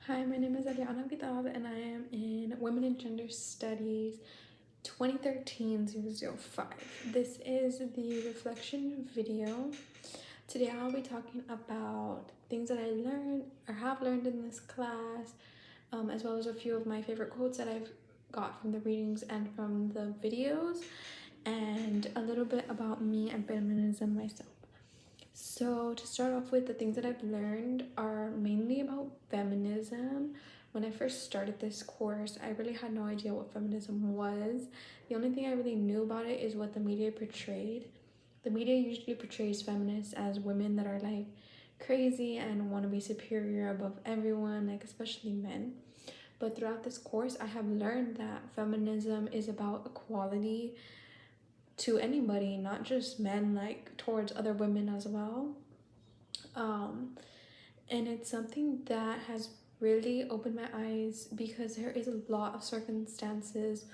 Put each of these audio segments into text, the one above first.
Hi, my name is Ariana Vidal and I am in Women and Gender Studies 2013-005. This is the reflection video. Today I'll be talking about things that I learned or have learned in this class, as well as a few of my favorite quotes that I've got from the readings and from the videos, and a little bit about me and feminism myself. So, to start off with, the things that I've learned are mainly about feminism. When I first started this course, I really had no idea what feminism was. The only thing I really knew about it is what the media portrayed. The media usually portrays feminists as women that are like crazy and want to be superior above everyone, like especially men. But throughout this course, I have learned that feminism is about equality to anybody, not just men, like towards other women as well. Um, and it's something that has really opened my eyes because there is a lot of circumstances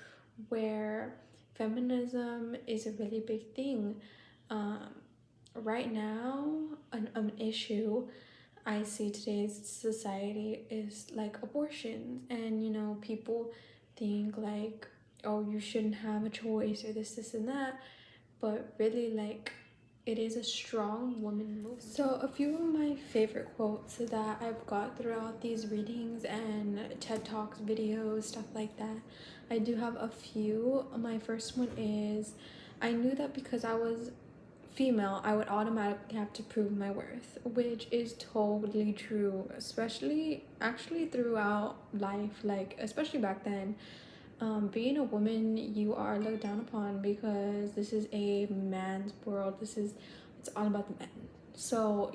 where feminism is a really big thing. Um, right now, an issue I see today's society is like abortions, and people think like, oh, you shouldn't have a choice or this, and that, but really, like, it is a strong woman movement. So, a few of my favorite quotes that I've got throughout these readings and TED Talks videos, stuff like that, I do have a few. My first one is, I knew that because I was female, I would automatically have to prove my worth, which is totally true, especially actually throughout life, like, especially back then. Being a woman, you are looked down upon because this is a man's world. It's all about the men. So,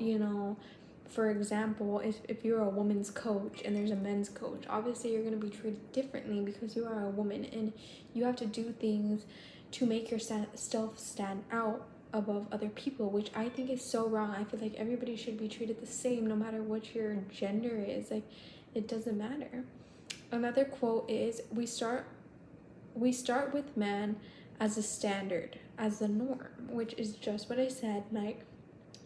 for example, if you're a woman's coach and there's a men's coach, obviously you're going to be treated differently because you are a woman and you have to do things to make yourself stand out above other people, which I think is so wrong. I feel like everybody should be treated the same no matter what your gender is. Like, it doesn't matter. Another quote is, we start with man as a standard, as the norm, which is just what I said. Like,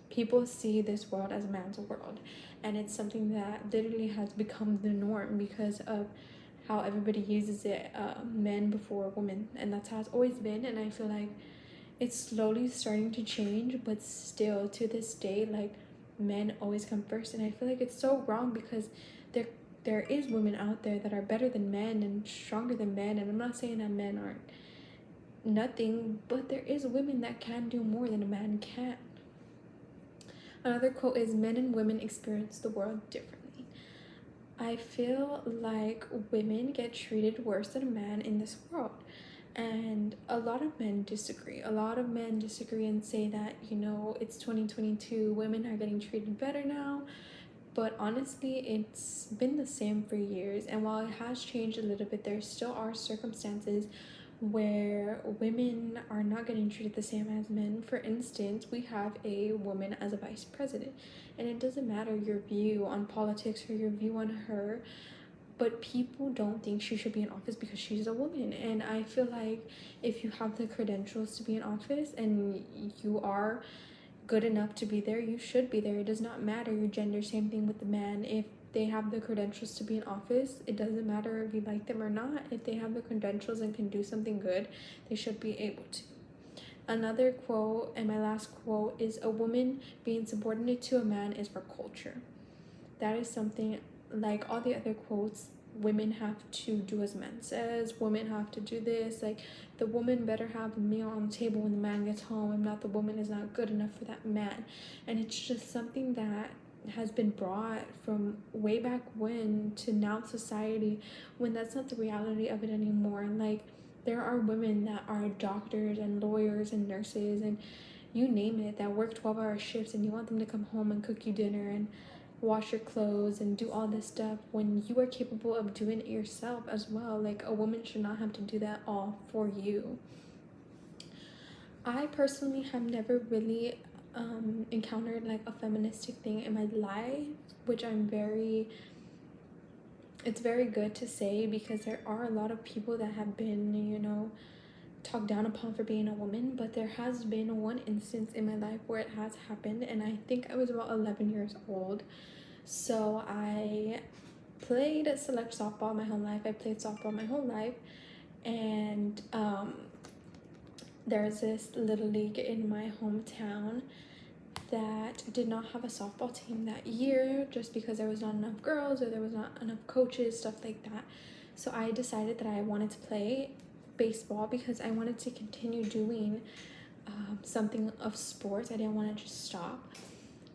people see this world as man's world, and it's something that literally has become the norm because of how everybody uses it, men before women, and that's how it's always been. And I feel like it's slowly starting to change, but still to this day, like, men always come first, and I feel like it's so wrong because there there is women out there that are better than men and stronger than men, and I'm not saying that men aren't nothing, but there is women that can do more than a man can. Another quote is, men and women experience the world differently. I feel like women get treated worse than a man in this world. And a lot of men disagree. A lot of men disagree and say that, it's 2022, women are getting treated better now. But honestly, it's been the same for years. And while it has changed a little bit, there still are circumstances where women are not getting treated the same as men. For instance, we have a woman as a vice president, and it doesn't matter your view on politics or your view on her, but people don't think she should be in office because she's a woman. And I feel like if you have the credentials to be in office and you are good enough to be there, you should be there. It does not matter your gender. Same thing with the man. If they have the credentials to be in office, it doesn't matter if you like them or not. If they have the credentials and can do something good, they should be able to. Another quote, and my last quote, is, a woman being subordinate to a man is for culture. That is something, like all the other quotes, women have to do as men says, women have to do this, like, the woman better have a meal on the table when the man gets home. If not, the woman is not good enough for that man. And it's just something that has been brought from way back when to now society, when that's not the reality of it anymore. And like, there are women that are doctors and lawyers and nurses and you name it, that work 12-hour shifts, and you want them to come home and cook you dinner and wash your clothes and do all this stuff when you are capable of doing it yourself as well. Like, a woman should not have to do that all for you. I personally have never really encountered like a feministic thing in my life, which it's very good to say because there are a lot of people that have been, talked down upon for being a woman, but there has been one instance in my life where it has happened, and I think I was about 11 years old. So I played select softball my whole life. I played softball my whole life. And there's this little league in my hometown that did not have a softball team that year, just because there was not enough girls or there was not enough coaches, stuff like that. So I decided that I wanted to play baseball because I wanted to continue doing something of sports. I didn't want to just stop.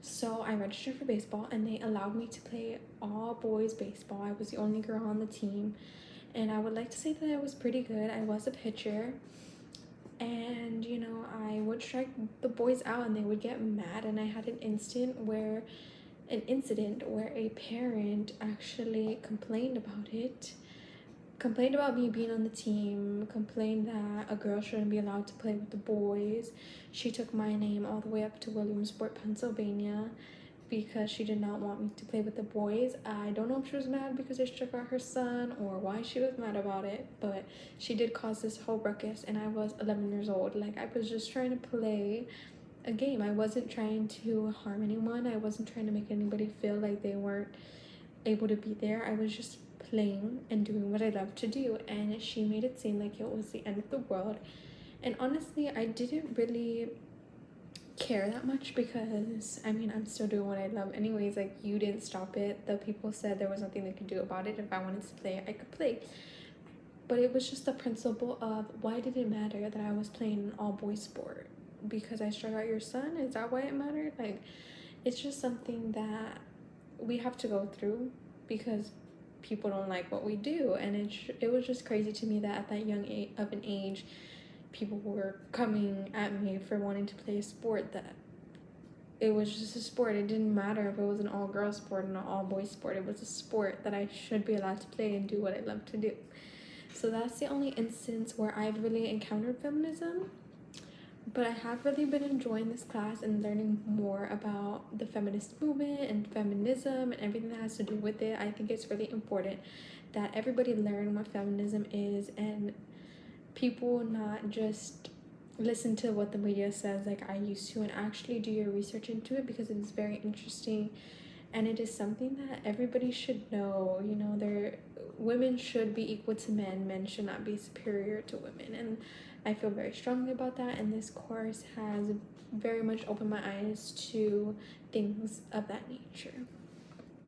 So I registered for baseball and they allowed me to play all boys baseball. I was the only girl on the team, and I would like to say that I was pretty good. I was a pitcher, and you know, I would strike the boys out and they would get mad. And I had an incident where a parent actually complained about me being on the team, complained that a girl shouldn't be allowed to play with the boys. She took my name all the way up to Williamsport, Pennsylvania, because she did not want me to play with the boys. I don't know if she was mad because I struck out her son or why she was mad about it, but she did cause this whole ruckus, and I was 11 years old. Like, I was just trying to play a game. I wasn't trying to harm anyone. I wasn't trying to make anybody feel like they weren't able to be there. I was just playing and doing what I love to do, and she made it seem like it was the end of the world. And honestly, I didn't really care that much because I mean, I'm still doing what I love anyways. Like, you didn't stop it. The people said there was nothing they could do about it. If I wanted to play, I could play. But it was just the principle of, why did it matter that I was playing an all boys sport? Because I struck out your son? Is that why it mattered? Like, it's just something that we have to go through because people don't like what we do. And it was just crazy to me that at that young age, people were coming at me for wanting to play a sport that it was just a sport. It didn't matter if it was an all-girl sport and an all-boys sport. It was a sport that I should be allowed to play and do what I love to do. So that's the only instance where I've really encountered feminism. But I have really been enjoying this class and learning more about the feminist movement and feminism and everything that has to do with it. I think it's really important that everybody learn what feminism is, and people not just listen to what the media says like I used to, and actually do your research into it, because it is very interesting and it is something that everybody should know. You know, women should be equal to men. Men should not be superior to women, and I feel very strongly about that, and this course has very much opened my eyes to things of that nature.